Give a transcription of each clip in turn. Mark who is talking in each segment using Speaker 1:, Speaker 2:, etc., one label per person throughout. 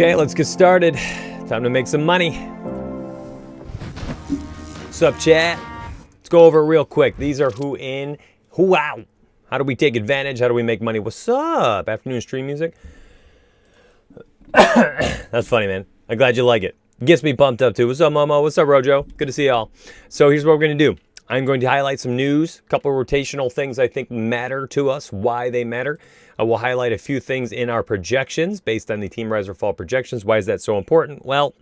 Speaker 1: Okay, let's get started. Time to make some money. What's up, chat? Let's go over it real quick. These are who in, who out. How do we take advantage? How do we make money? What's up? Afternoon stream music. That's funny, man. I'm glad you like it. Gets me pumped up too. What's up, Momo? What's up, Rojo? Good to see y'all. So here's what we're going to do. I'm going to highlight some news, a couple of rotational things I think matter to us, why they matter. I will highlight a few things in our projections based on the Team Rise or Fall projections. Why is that so important? Well,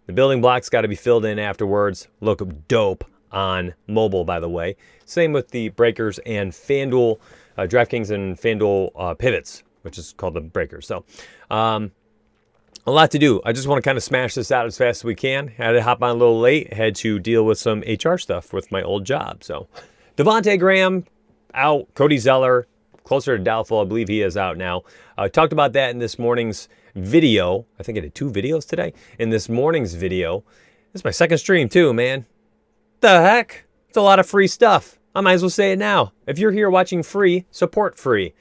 Speaker 1: the building blocks got to be filled in afterwards. Look dope on mobile, by the way. Same with the breakers and FanDuel, Draftkings and FanDuel pivots, which is called the breakers. So, a lot to do. I just want to kind of smash this out as fast as we can. Had to hop on a little late. Had to deal with some HR stuff with my old job. So, Devontae Graham out. Cody Zeller closer to doubtful. I believe he is out now. I talked about that in this morning's video. I think I did 2 videos today. In this morning's video, this is my second stream too, man. The heck? It's a lot of free stuff. I might as well say it now. If you're here watching free, support free.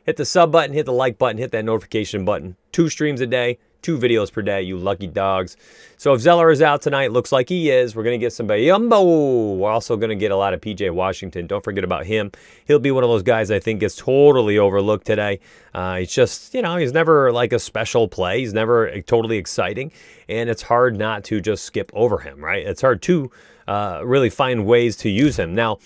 Speaker 1: Hit the sub button, hit the like button, hit that notification button. 2 streams a day. 2 videos per day, you lucky dogs. So if Zeller is out tonight, looks like he is. We're going to get some Bayumbo. We're also going to get a lot of PJ Washington. Don't forget about him. He'll be one of those guys I think gets totally overlooked today. He's just, you know, he's never like a special play. He's never totally exciting. And it's hard not to just skip over him, right? It's hard to really find ways to use him. Now,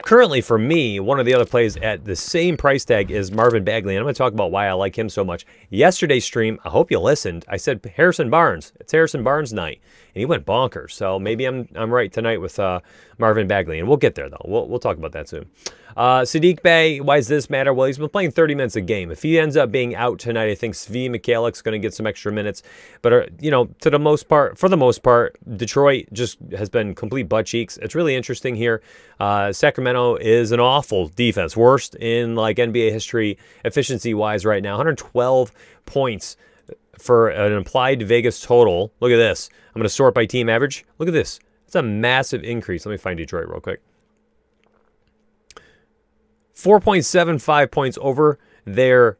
Speaker 1: currently, for me, one of the other plays at the same price tag is Marvin Bagley. And I'm going to talk about why I like him so much. Yesterday's stream, I hope you listened. I said Harrison Barnes. It's Harrison Barnes night. And he went bonkers. So maybe I'm right tonight with Marvin Bagley. And we'll get there, though. We'll talk about that soon. Sadiq Bey, why does this matter? Well, he's been playing 30 minutes a game. If he ends up being out tonight, I think Svi Mikhailik's going to get some extra minutes. But, you know, for the most part, Detroit just has been complete butt cheeks. It's really interesting here. Sacramento is an awful defense. Worst in, like, NBA history efficiency-wise right now. 112 points for an implied Vegas total. Look at this. I'm going to sort by team average. Look at this. It's a massive increase. Let me find Detroit real quick. 4.75 points over their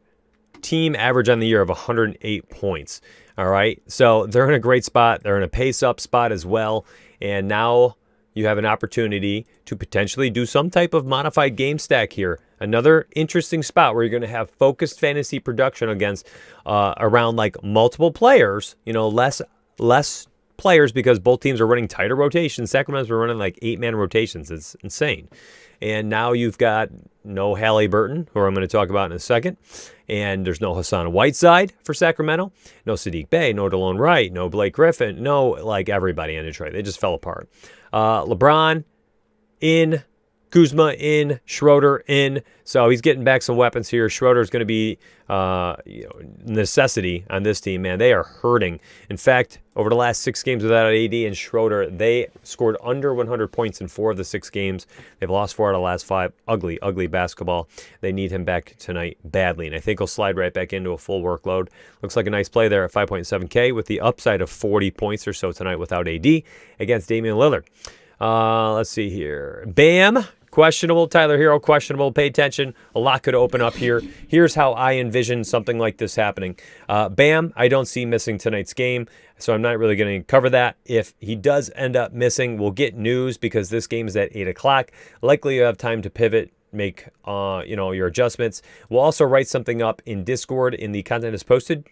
Speaker 1: team average on the year of 108 points. All right. So they're in a great spot. They're in a pace-up spot as well. And now you have an opportunity to potentially do some type of modified game stack here. Another interesting spot where you're going to have focused fantasy production against around like multiple players, you know, less players because both teams are running tighter rotations. Sacramento's been running like 8-man rotations. It's insane. And now you've got no Halliburton, who I'm going to talk about in a second. And there's no Hassan Whiteside for Sacramento. No Sadiq Bey, no DeLone Wright, no Blake Griffin, no like everybody in Detroit. They just fell apart. LeBron in, Kuzma in, Schroeder in. So he's getting back some weapons here. Schroeder's going to be necessity on this team, man. They are hurting. In fact, over the last 6 games without AD and Schroeder, they scored under 100 points in 4 of the 6 games. They've lost 4 out of the last 5. Ugly, ugly basketball. They need him back tonight badly, and I think he'll slide right back into a full workload. Looks like a nice play there at 5.7K with the upside of 40 points or so tonight without AD against Damian Lillard. Let's see here. Bam. Questionable. Tyler Hero, questionable. Pay attention. A lot could open up here. Here's how I envision something like this happening. Bam, I don't see missing tonight's game, so I'm not really going to cover that. If he does end up missing, we'll get news because this game is at 8 o'clock. Likely you have time to pivot, make your adjustments. We'll also write something up in Discord in the Content is Posted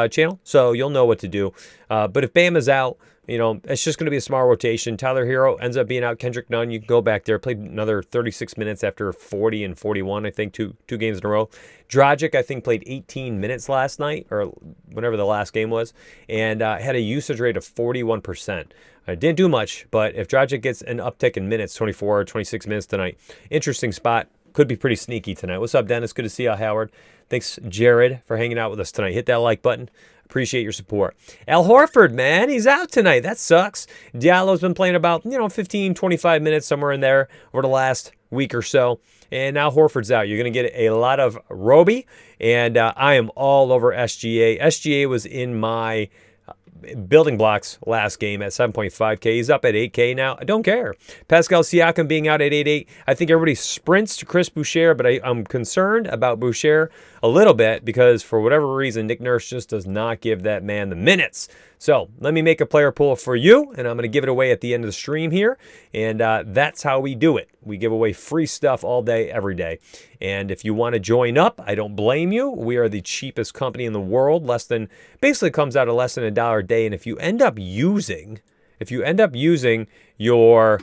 Speaker 1: channel, so you'll know what to do. But if Bam is out, you know, it's just going to be a small rotation. Tyler Hero ends up being out. Kendrick Nunn, you can go back there. Played another 36 minutes after 40 and 41, I think, two games in a row. Dragic, I think, played 18 minutes last night, or whenever the last game was, and had a usage rate of 41%. Didn't do much, but if Dragic gets an uptick in minutes, 24 or 26 minutes tonight, interesting spot. Could be pretty sneaky tonight. What's up, Dennis? Good to see you, Howard. Thanks, Jared, for hanging out with us tonight. Hit that like button. Appreciate your support. Al Horford, man, he's out tonight. That sucks. Diallo's been playing about, 15, 25 minutes, somewhere in there over the last week or so. And now Horford's out. You're going to get a lot of Roby, and I am all over SGA. SGA was in my building blocks last game at 7.5K. He's up at 8K now. I don't care. Pascal Siakam being out at 8.8. I think everybody sprints to Chris Boucher, but I'm concerned about Boucher a little bit because for whatever reason, Nick Nurse just does not give that man the minutes. So let me make a player pool for you, and I'm going to give it away at the end of the stream here. And that's how we do it. We give away free stuff all day, every day. And if you want to join up, I don't blame you. We are the cheapest company in the world. Basically comes out to less than $1 a day. And if you end up using your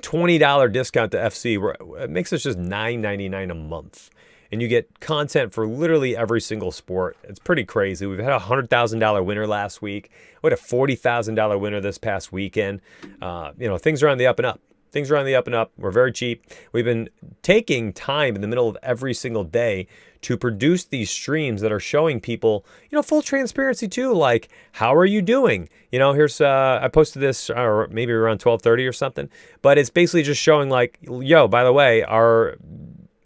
Speaker 1: $20 discount to FC, it makes us just $9.99 a month. And you get content for literally every single sport. It's pretty crazy. We've had a $100,000 winner last week. We had a $40,000 winner this past weekend. Things are on the up and up. Things are on the up and up. We're very cheap. We've been taking time in the middle of every single day to produce these streams that are showing people, full transparency too. Like, how are you doing? Here's I posted this or maybe around 12:30 or something. But it's basically just showing like, yo, by the way, our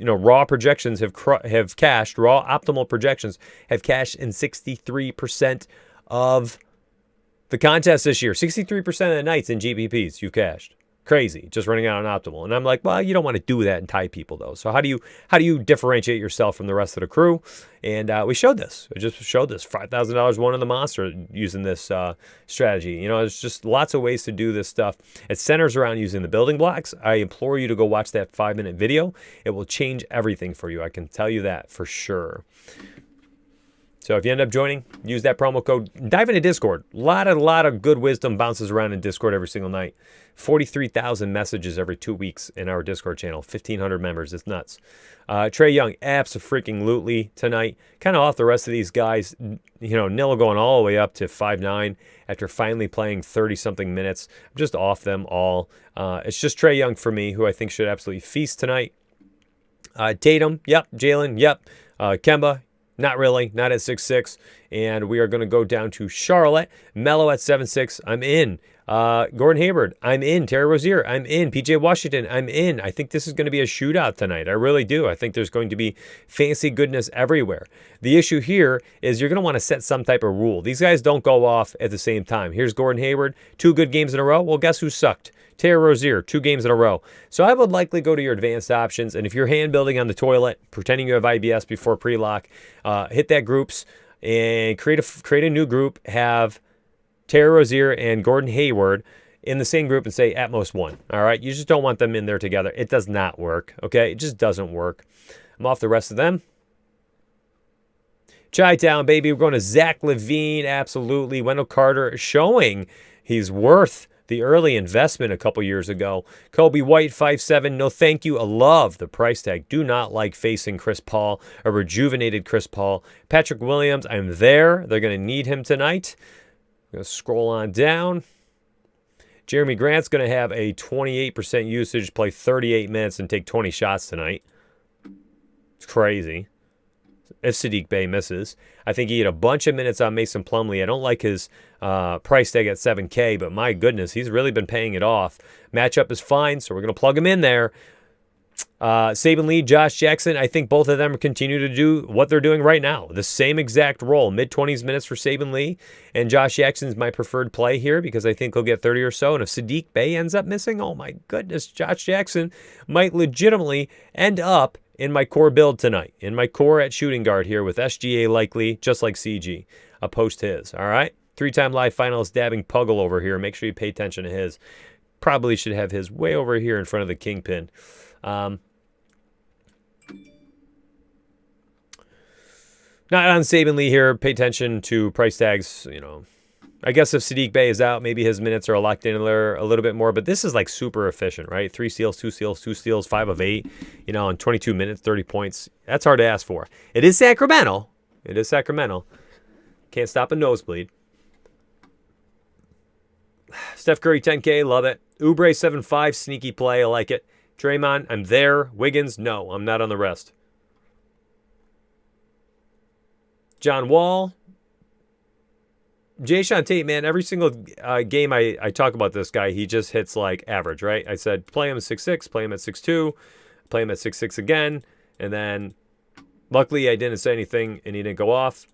Speaker 1: raw projections have cashed. Raw optimal projections have cashed in 63% of the contest this year. 63% of the nights in GPPs you've cashed. Crazy, just running out on optimal. And I'm like, well, you don't want to do that and tie people though. So how do you differentiate yourself from the rest of the crew? And we showed this. I just showed this. $5,000 won on the monster using this strategy. There's just lots of ways to do this stuff. It centers around using the building blocks. I implore you to go watch that 5-minute video. It will change everything for you. I can tell you that for sure. So if you end up joining, use that promo code. Dive into Discord. A lot of good wisdom bounces around in Discord every single night. 43,000 messages every 2 weeks in our Discord channel. 1,500 members. It's nuts. Trae Young, abso-freaking-lutely tonight. Kind of off the rest of these guys. Nilla going all the way up to 5'9" after finally playing 30-something minutes. I'm just off them all. It's just Trae Young for me, who I think should absolutely feast tonight. Tatum, yep. Jalen, yep. Kemba, not really, not at 6'6". And we are going to go down to Charlotte. Melo at 7'6". I'm in. Gordon Hayward, I'm in. Terry Rozier, I'm in. PJ Washington, I'm in. I think this is going to be a shootout tonight. I really do. I think there's going to be fancy goodness everywhere. The issue here is you're going to want to set some type of rule. These guys don't go off at the same time. Here's Gordon Hayward, 2 good games in a row. Well, guess who sucked? Terry Rozier, 2 games in a row. So I would likely go to your advanced options. And if you're hand building on the toilet, pretending you have IBS before pre-lock, hit that groups and create a new group. Have Terry Rozier and Gordon Hayward in the same group and say at most 1. All right. You just don't want them in there together. It does not work. Okay. It just doesn't work. I'm off the rest of them. Chi-Town, baby. We're going to Zach LaVine. Absolutely. Wendell Carter showing he's worth the early investment a couple years ago. Kobe White, 5'7". No, thank you. I love the price tag. Do not like facing Chris Paul, a rejuvenated Chris Paul. Patrick Williams, I'm there. They're going to need him tonight. I'm going to scroll on down. Jeremy Grant's going to have a 28% usage, play 38 minutes, and take 20 shots tonight. It's crazy. If Saddiq Bey misses. I think he had a bunch of minutes on Mason Plumlee. I don't like his price tag at 7K, but my goodness, he's really been paying it off. Matchup is fine, so we're going to plug him in there. Saban Lee, Josh Jackson, I think both of them continue to do what they're doing right now. The same exact role, mid-20s minutes for Saban Lee. And Josh Jackson's my preferred play here because I think he'll get 30 or so. And if Saddiq Bey ends up missing, oh my goodness, Josh Jackson might legitimately end up in my core build tonight. In my core at shooting guard here with SGA likely, just like CG. I'll post his, all right? 3-time live finalist dabbing Puggle over here. Make sure you pay attention to his. Probably should have his way over here in front of the Kingpin. Not on Saban Lee here. Pay attention to price tags. I guess if Saddiq Bey is out, maybe his minutes are locked in there a little bit more. But this is like super efficient, right? 3 steals, 2 steals, 2 steals, 5 of 8. In 22 minutes, 30 points. That's hard to ask for. It is Sacramento. Can't stop a nosebleed. Steph Curry, 10K. Love it. Oubre, 7'5". Sneaky play. I like it. Draymond, I'm there. Wiggins, no, I'm not on the rest. John Wall. Jayshawn Tate, man, every single game I talk about this guy, he just hits like average, right? I said play him at 6'6", play him at 6'2", play him at 6'6" again. And then luckily I didn't say anything and he didn't go off.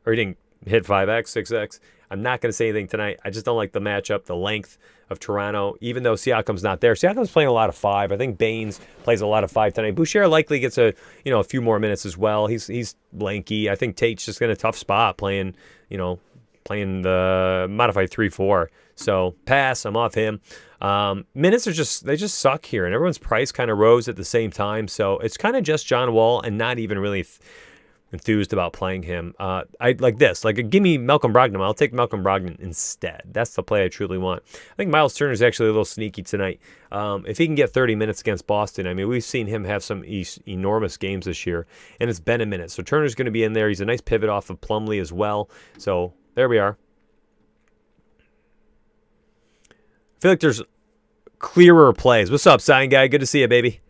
Speaker 1: Or he didn't hit 5X, 6X. I'm not going to say anything tonight. I just don't like the matchup, the length of Toronto, even though Siakam's not there. Siakam's playing a lot of 5. I think Baines plays a lot of 5 tonight. Boucher likely gets a few more minutes as well. He's lanky. I think Tate's just in a tough spot playing the modified 3-4. So pass. I'm off him. Minutes they just suck here, and everyone's price kind of rose at the same time. So it's kind of just John Wall and not even really enthused about playing him. I like this. Like, give me Malcolm Brogdon. I'll take Malcolm Brogdon instead. That's the play I truly want. I think Miles Turner is actually a little sneaky tonight. If he can get 30 minutes against Boston, I mean, we've seen him have some enormous games this year, and it's been a minute. So Turner's going to be in there. He's a nice pivot off of Plumlee as well. So there we are. I feel like there's clearer plays. What's up, sign guy? Good to see you, baby.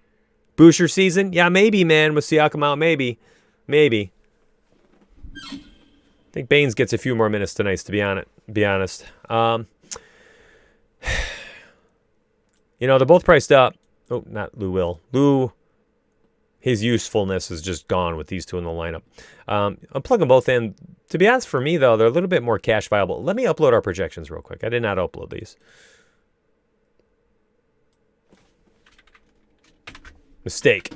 Speaker 1: Boucher season? Yeah, maybe, man. With Siakam out, maybe. Maybe. I think Baines gets a few more minutes tonight, to be honest. They're both priced up. Oh, not Lou Will. Lou, his usefulness is just gone with these two in the lineup. I'm plugging both in. To be honest, for me, though, they're a little bit more cash viable. Let me upload our projections real quick. I did not upload these. Mistake.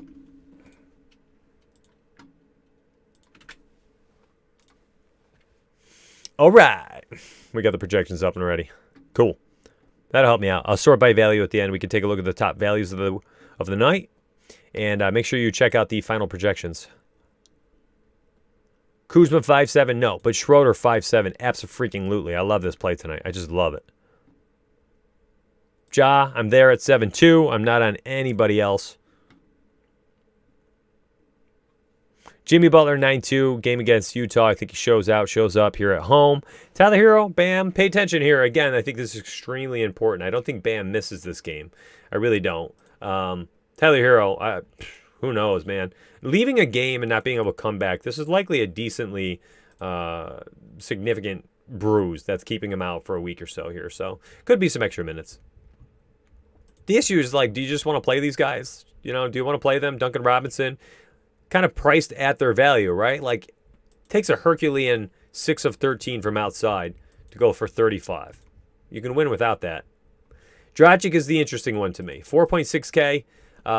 Speaker 1: All right. We got the projections up and ready. Cool. That'll help me out. I'll sort by value at the end. We can take a look at the top values of the night. And make sure you check out the final projections. Kuzma 5-7, no. But Schroeder 5-7, abso-freaking-lutely. I love this play tonight. I just love it. Ja, I'm there at 7-2. I'm not on anybody else. Jimmy Butler, 9-2. Game against Utah. I think he shows up here at home. Tyler Hero, Bam. Pay attention here. Again, I think this is extremely important. I don't think Bam misses this game. I really don't. Tyler Hero, who knows, man. Leaving a game and not being able to come back, this is likely a decently significant bruise that's keeping him out for a week or so here. So could be some extra minutes. The issue is, like, do you just want to play these guys? Do you want to play them? Duncan Robinson, kind of priced at their value, right? Like, takes a Herculean 6 of 13 from outside to go for 35. You can win without that. Dragic is the interesting one to me. 4.6K.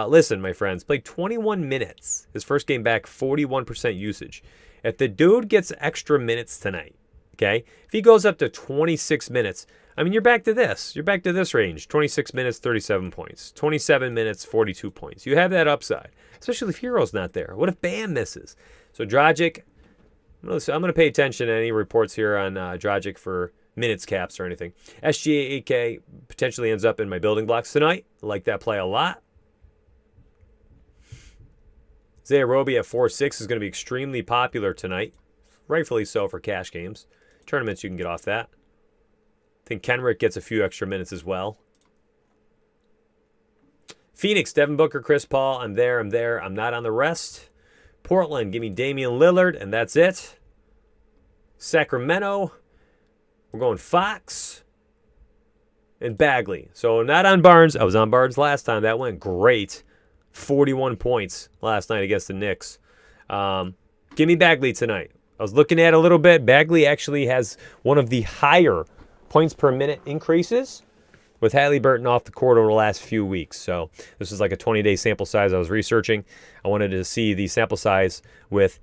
Speaker 1: Listen, my friends, played 21 minutes. His first game back, 41% usage. If the dude gets extra minutes tonight, okay, if he goes up to 26 minutes, I mean, you're back to this. You're back to this range. 26 minutes, 37 points. 27 minutes, 42 points. You have that upside, especially if Hero's not there. What if Bam misses? So Dragic, I'm going to pay attention to any reports here on Dragic for minutes caps or anything. SGA 8K potentially ends up in my building blocks tonight. I like that play a lot. Zaya Roby at 4.6 is going to be extremely popular tonight. Rightfully so for cash games. Tournaments, you can get off that. I think Kenrick gets a few extra minutes as well. Phoenix, Devin Booker, Chris Paul. I'm there. I'm not on the rest. Portland, give me Damian Lillard, and that's it. Sacramento, we're going Fox and Bagley. So not on Barnes. I was on Barnes last time. That went great. 41 points last night against the Knicks. Give me Bagley tonight. I was looking at it a little bit. Bagley actually has one of the higher points per minute increases with Halliburton off the court over the last few weeks. So this is like a 20-day sample size I was researching. I wanted to see the sample size with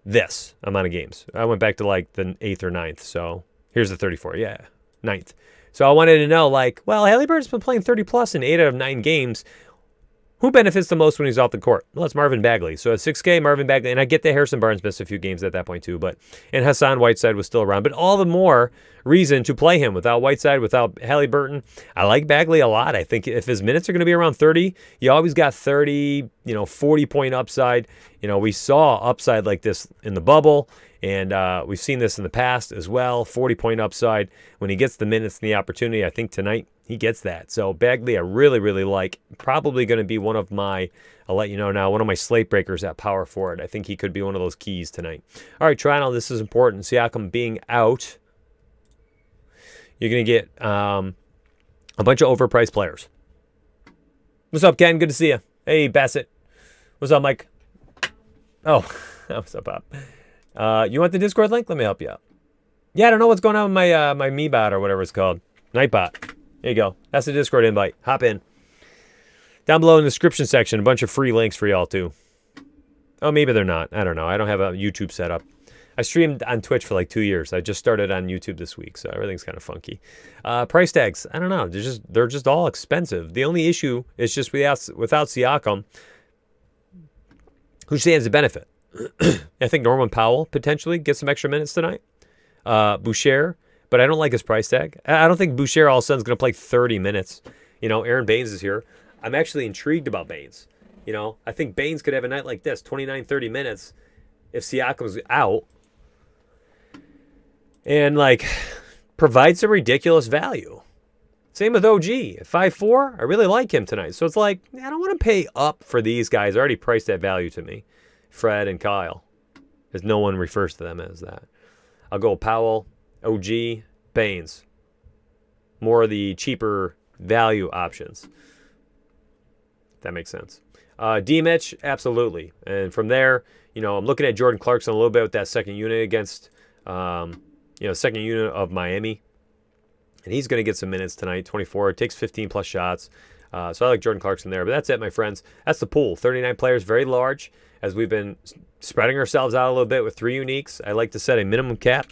Speaker 1: this amount of games. I went back to like the 8th or 9th. So here's the 34. Yeah, 9th. So I wanted to know, like, well, Halliburton's been playing 30-plus in 8 out of 9 games. Who benefits the most when he's off the court? Well, it's Marvin Bagley. So at 6K, Marvin Bagley. And I get that Harrison Barnes missed a few games at that point too. And Hassan Whiteside was still around. But all the more reason to play him without Whiteside, without Halliburton. I like Bagley a lot. I think if his minutes are going to be around 30, you always got 30, 40-point upside. We saw upside like this in the bubble. And we've seen this in the past as well. 40-point upside. When he gets the minutes and the opportunity, I think tonight he gets that. So Bagley I really, really like. Probably going to be one of my, I'll let you know now, one of my slate breakers at power forward. I think he could be one of those keys tonight. All right, Toronto, this is important. Siakam being out, you're going to get a bunch of overpriced players. What's up, Ken? Good to see you. Hey, Bassett. What's up, Mike? Oh, what's up, Bob? You want the Discord link? Let me help you out. Yeah, I don't know what's going on with my my MeBot or whatever it's called. Nightbot. There you go. That's the Discord invite. Hop in. Down below in the description section, a bunch of free links for y'all too. Oh, maybe they're not. I don't know. I don't have a YouTube set up. I streamed on Twitch for like 2 years. I just started on YouTube this week, so everything's kind of funky. Price tags, I don't know. They're just all expensive. The only issue is just without Siakam, who stands to benefit? I think Norman Powell potentially gets some extra minutes tonight. Boucher, but I don't like his price tag. I don't think Boucher all of a sudden is going to play 30 minutes. You know, Aaron Baines is here. I'm actually intrigued about Baines. You know, I think Baines could have a night like this, 29, 30 minutes, if Siakam's out. And, like, provide some ridiculous value. Same with OG. At 5'4", I really like him tonight. So it's like, I don't want to pay up for these guys. I already priced that value to me. Fred and Kyle. Because no one refers to them as that. I'll go Powell, OG, Baines. More of the cheaper value options. If that makes sense. D-Mitch, absolutely. And from there, you know, I'm looking at Jordan Clarkson a little bit with that second unit against, second unit of Miami. And he's going to get some minutes tonight, 24. It takes 15-plus shots. So I like Jordan Clarkson there. But that's it, my friends. That's the pool. 39 players, very large. As we've been spreading ourselves out a little bit with 3 uniques, I like to set a minimum cap.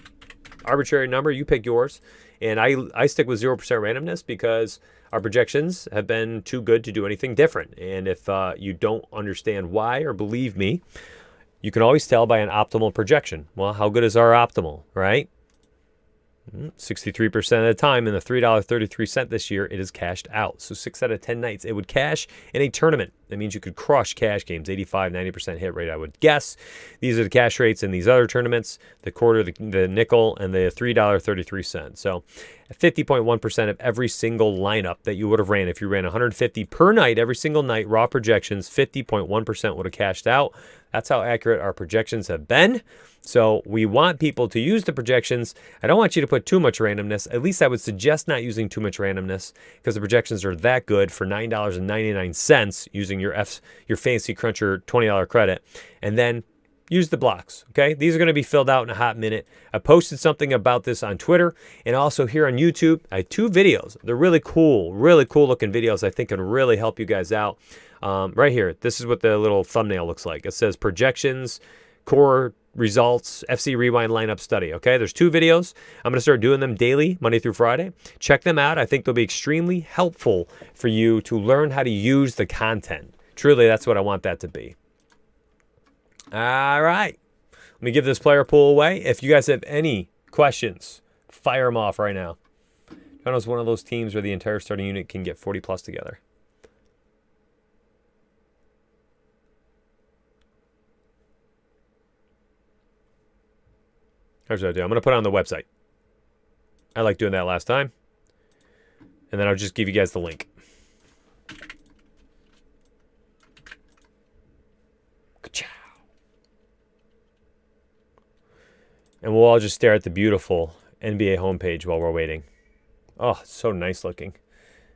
Speaker 1: Arbitrary number, you pick yours. And I stick with 0% randomness because our projections have been too good to do anything different. And if you don't understand why or believe me, you can always tell by an optimal projection. Well, how good is our optimal, right? 63% of the time in the $3.33 this year, it is cashed out. So 6 out of 10 nights, it would cash in a tournament. That means you could crush cash games, 85, 90% hit rate, I would guess. These are the cash rates in these other tournaments, the quarter, the nickel, and the $3.33. So 50.1% of every single lineup that you would have ran, if you ran 150 per night, every single night, raw projections, 50.1% would have cashed out. That's how accurate our projections have been. So we want people to use the projections. I don't want you to put too much randomness. At least I would suggest not using too much randomness because the projections are that good for $9.99 using your Fantasy Cruncher $20 credit. And then use the blocks, okay? These are going to be filled out in a hot minute. I posted something about this on Twitter and also here on YouTube. I had 2 videos. They're really cool looking videos I think can really help you guys out. Right here, this is what the little thumbnail looks like. It says projections, core results, FC Rewind lineup study. Okay, there's 2 videos. I'm going to start doing them daily, Monday through Friday. Check them out. I think they'll be extremely helpful for you to learn how to use the content. Truly, that's what I want that to be. All right. Let me give this player pool away. If you guys have any questions, fire them off right now. Toronto is one of those teams where the entire starting unit can get 40 plus together. Here's what I do. I'm going to put it on the website. I like doing that last time. And then I'll just give you guys the link. Ka-chow. And we'll all just stare at the beautiful NBA homepage while we're waiting. Oh, so nice looking.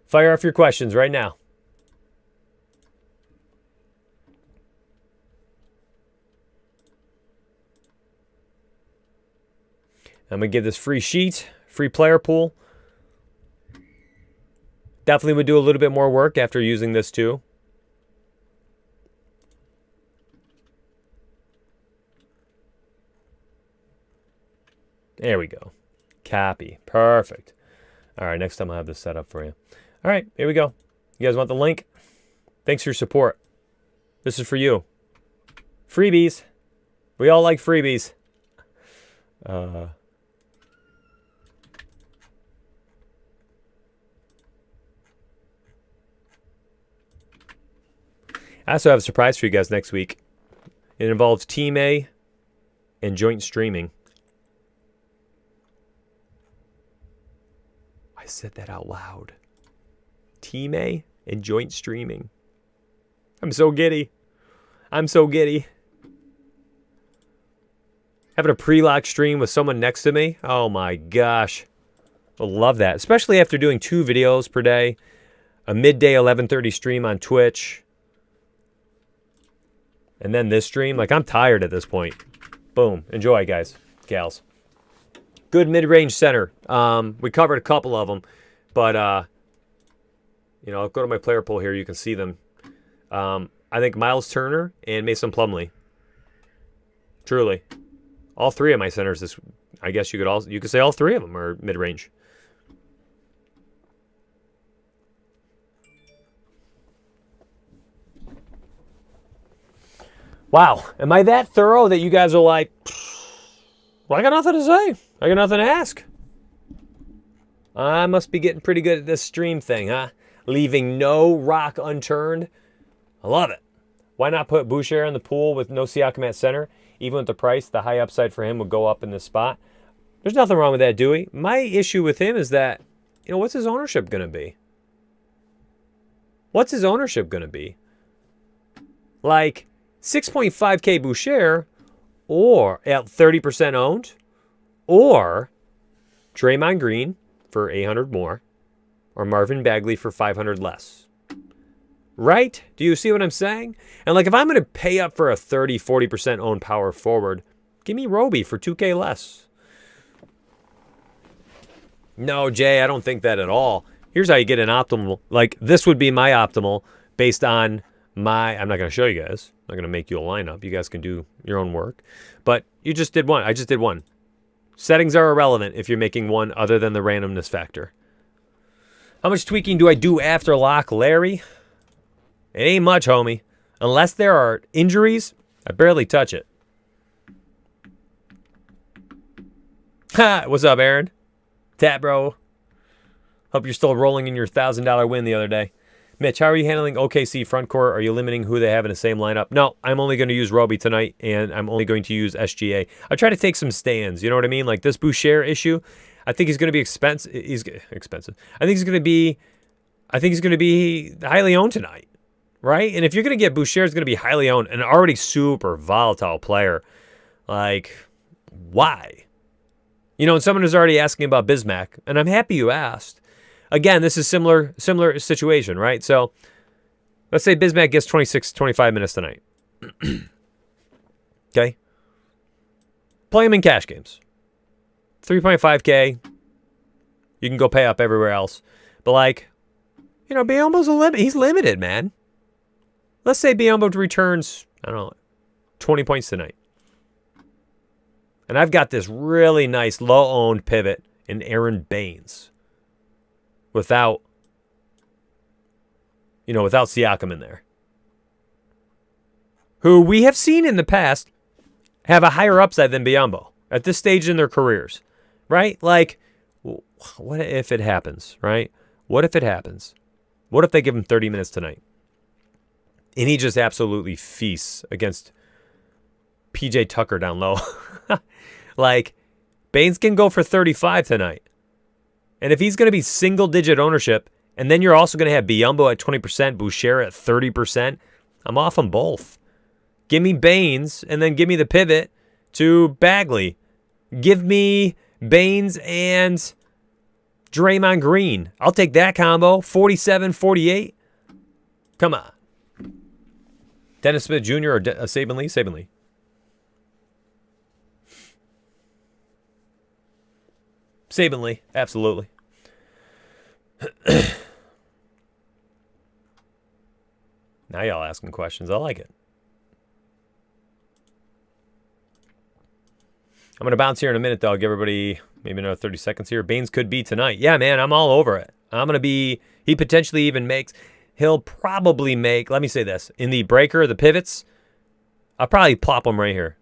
Speaker 1: Fire off your questions right now. I'm going to give this free sheet, free player pool. Definitely would do a little bit more work after using this too. There we go. Copy. Perfect. All right, next time I'll have this set up for you. All right, here we go. You guys want the link? Thanks for your support. This is for you. Freebies. We all like freebies. I also have a surprise for you guys next week. It involves Team A and joint streaming. I said that out loud. Team A and joint streaming. I'm so giddy. I'm so giddy. Having a pre-lock stream with someone next to me. Oh my gosh. I love that. Especially after doing 2 videos per day. A midday 11:30 stream on Twitch. And then this stream. Like, I'm tired at this point. Boom. Enjoy, guys. Gals. good mid-range center. We covered a couple of them, but you know, I'll go to my player pool here. You can see them. I think Miles Turner and Mason Plumlee. Truly, all three of my centers. This, I guess you could say all three of them are mid-range. Wow, am I that thorough that you guys are like, well, I got nothing to say. I got nothing to ask. I must be getting pretty good at this stream thing, huh? Leaving no rock unturned. I love it. Why not put Boucher in the pool with no Siakam at center? Even with the price, the high upside for him would go up in this spot. There's nothing wrong with that, Dewey. My issue with him is that, you know, what's his ownership going to be? What's his ownership going to be? Like 6.5K Boucher, or at 30% owned, or Draymond Green for 800 more, or Marvin Bagley for 500 less. Right? Do you see what I'm saying? And like if I'm going to pay up for a 30, 40% owned power forward, give me Roby for 2K less. No, Jay, I don't think that at all. Here's how you get an optimal. Like this would be my optimal based on my, I'm not going to show you guys. I'm not going to make you a lineup. You guys can do your own work. But you just did one. I just did one. Settings are irrelevant if you're making one other than the randomness factor. How much tweaking do I do after lock, Larry? It ain't much, homie. Unless there are injuries, I barely touch it. Ha! What's up, Aaron? Tap, bro. Hope you're still rolling in your $1,000 win the other day. Mitch, how are you handling OKC front court? Are you limiting who they have in the same lineup? No, I'm only going to use Roby tonight, and I'm only going to use SGA. I try to take some stands. You know what I mean? Like this Boucher issue, I think he's going to be expensive. He's expensive. I think he's going to be highly owned tonight, right? And if you're going to get Boucher, it's going to be highly owned, an already super volatile player. Like, why? You know, and someone is already asking about Bismack, and I'm happy you asked. Again, this is similar situation, right? So let's say Bismack gets 26, 25 minutes tonight. Okay? Play him in cash games. 3.5K. You can go pay up everywhere else. But like, you know, Biyombo's a limit. He's limited, man. Let's say Biyombo returns, I don't know, 20 points tonight. And I've got this really nice low-owned pivot in Aaron Baines. Without Siakam in there. Who we have seen in the past have a higher upside than Biyombo at this stage in their careers. Right? Like, what if it happens, right? What if it happens? What if they give him 30 minutes tonight? And he just absolutely feasts against PJ Tucker down low. Like, Baines can go for 35 tonight. And if he's going to be single-digit ownership, and then you're also going to have Biyombo at 20%, Boucher at 30%, I'm off on both. Give me Baines, and then give me the pivot to Bagley. Give me Baines and Draymond Green. I'll take that combo. 47-48. Come on. Dennis Smith Jr. or Saban Lee? Saban Lee. Saban Lee, absolutely. Now y'all asking questions. I like it. I'm going to bounce here in a minute, though. I'll give everybody maybe another 30 seconds here. Baines could be tonight. Yeah, man, I'm all over it. I'm going to be... He potentially even makes... He'll probably make... Let me say this. In the breaker, the pivots, I'll probably plop him right here.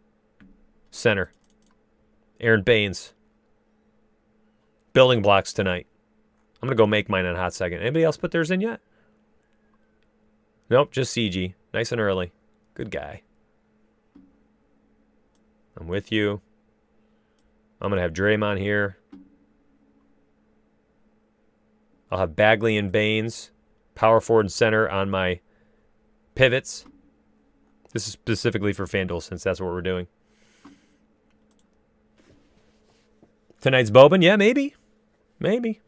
Speaker 1: Center. Aaron Baines. Building blocks tonight. I'm going to go make mine in a hot second. Anybody else put theirs in yet? Nope, just CG. Nice and early. Good guy. I'm with you. I'm going to have Draymond here. I'll have Bagley and Baines. Power forward and center on my pivots. This is specifically for FanDuel since that's what we're doing. Tonight's Boban? Yeah, maybe. Maybe.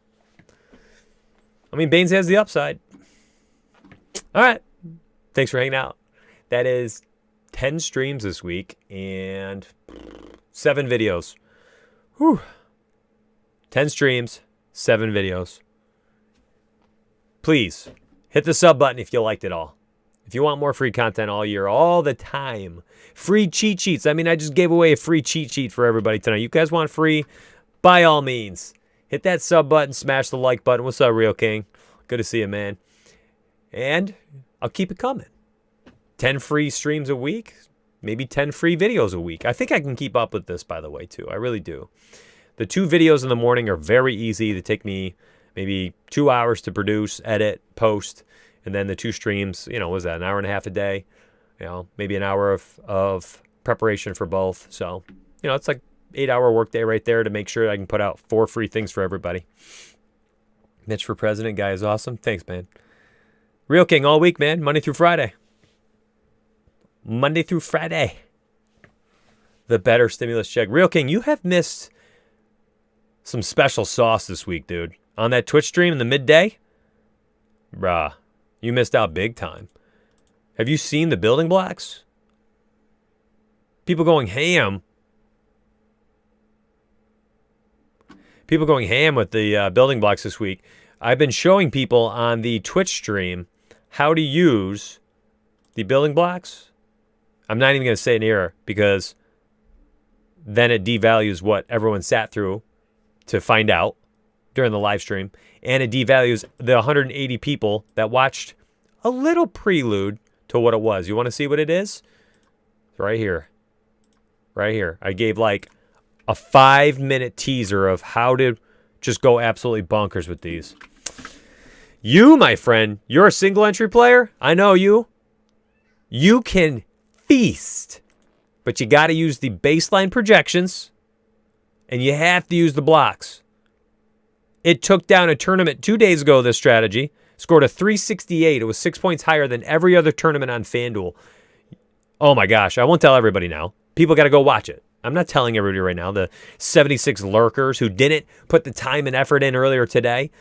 Speaker 1: I mean, Baines has the upside. All right. Thanks for hanging out. That is 10 streams this week and 7 videos. Whew. 10 streams, 7 videos. Please, hit the sub button if you liked it all. If you want more free content all year, all the time. Free cheat sheets. I mean, I just gave away a free cheat sheet for everybody tonight. You guys want free? By all means. Hit that sub button, smash the like button. What's up, Real King? Good to see you, man. And I'll keep it coming. 10 free streams a week, maybe 10 free videos a week. I think I can keep up with this, by the way, too. I really do. The 2 videos in the morning are very easy. They take me maybe 2 hours to produce, edit, post. And then the 2 streams, what was that, an hour and a half a day? Maybe an hour of preparation for both. So, it's like 8-hour workday right there to make sure I can put out 4 free things for everybody. Mitch for president guy is awesome. Thanks, man. Real King all week, man. Monday through Friday. Monday through Friday. The better stimulus check. Real King, you have missed some special sauce this week, dude. On that Twitch stream in the midday? Bruh, you missed out big time. Have you seen the building blocks? People going ham. People going ham with the building blocks this week. I've been showing people on the Twitch stream how to use the building blocks. I'm not even going to say it here because then it devalues what everyone sat through to find out during the live stream. And it devalues the 180 people that watched a little prelude to what it was. You want to see what it is? Right here. Right here. I gave like a 5-minute teaser of how to just go absolutely bonkers with these. You, my friend, you're a single entry player. I know you. You can feast, but you got to use the baseline projections and you have to use the blocks. It took down a tournament 2 days ago, this strategy. Scored a 368. It was 6 points higher than every other tournament on FanDuel. Oh my gosh, I won't tell everybody now. People got to go watch it. I'm not telling everybody right now. The 76 lurkers who didn't put the time and effort in earlier today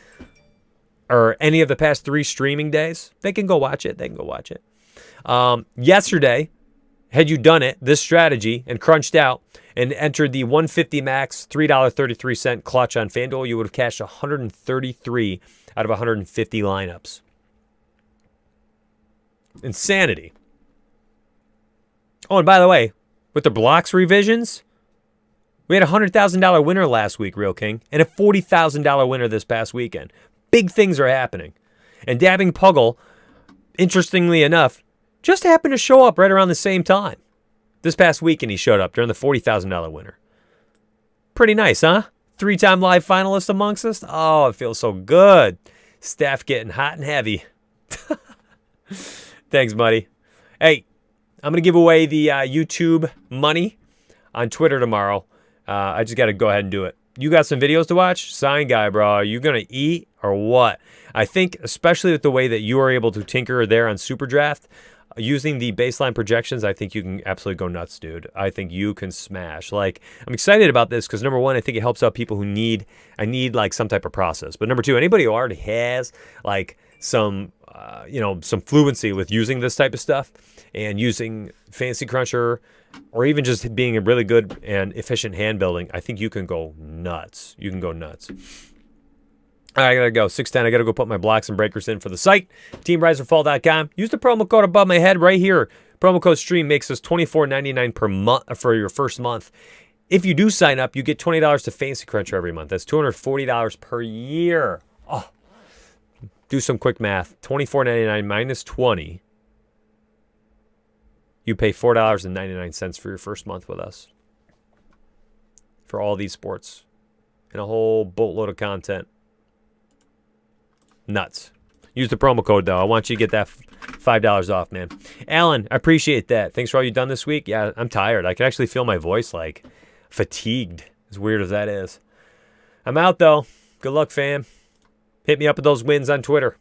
Speaker 1: or any of the past 3 streaming days, they can go watch it. They can go watch it. Yesterday, had you done it, this strategy, and crunched out and entered the 150 max $3.33 clutch on FanDuel, you would have cashed 133 out of 150 lineups. Insanity. Oh, and by the way, with the blocks revisions, we had a $100,000 winner last week, Real King, and a $40,000 winner this past weekend. Big things are happening. And Dabbing Puggle, interestingly enough, just happened to show up right around the same time. This past weekend he showed up during the $40,000 winner. Pretty nice, huh? 3-time live finalist amongst us. Oh, it feels so good. Staff getting hot and heavy. Thanks, buddy. Hey, I'm going to give away the YouTube money on Twitter tomorrow. I just got to go ahead and do it. You got some videos to watch? Sign guy, bro. Are you going to eat or what? I think, especially with the way that you are able to tinker there on Superdraft, using the baseline projections, I think you can absolutely go nuts, dude. I think you can smash. Like, I'm excited about this because, number one, I think it helps out people who need like some type of process. But number two, anybody who already has like some fluency with using this type of stuff and using Fantasy Cruncher or even just being a really good and efficient hand building, I think you can go nuts. You can go nuts. All right, I got to go. 6:10. I got to go put my blocks and breakers in for the site. teamriseorfall.com. Use the promo code above my head right here. Promo code STREAM makes us $24.99 per month for your first month. If you do sign up, you get $20 to Fantasy Cruncher every month. That's $240 per year. Oh, do some quick math. $24.99 minus 20. You pay $4.99 for your first month with us for all these sports and a whole boatload of content. Nuts. Use the promo code, though. I want you to get that $5 off, man. Alan, I appreciate that. Thanks for all you've done this week. Yeah, I'm tired. I can actually feel my voice, like, fatigued, as weird as that is. I'm out, though. Good luck, fam. Hit me up with those wins on Twitter.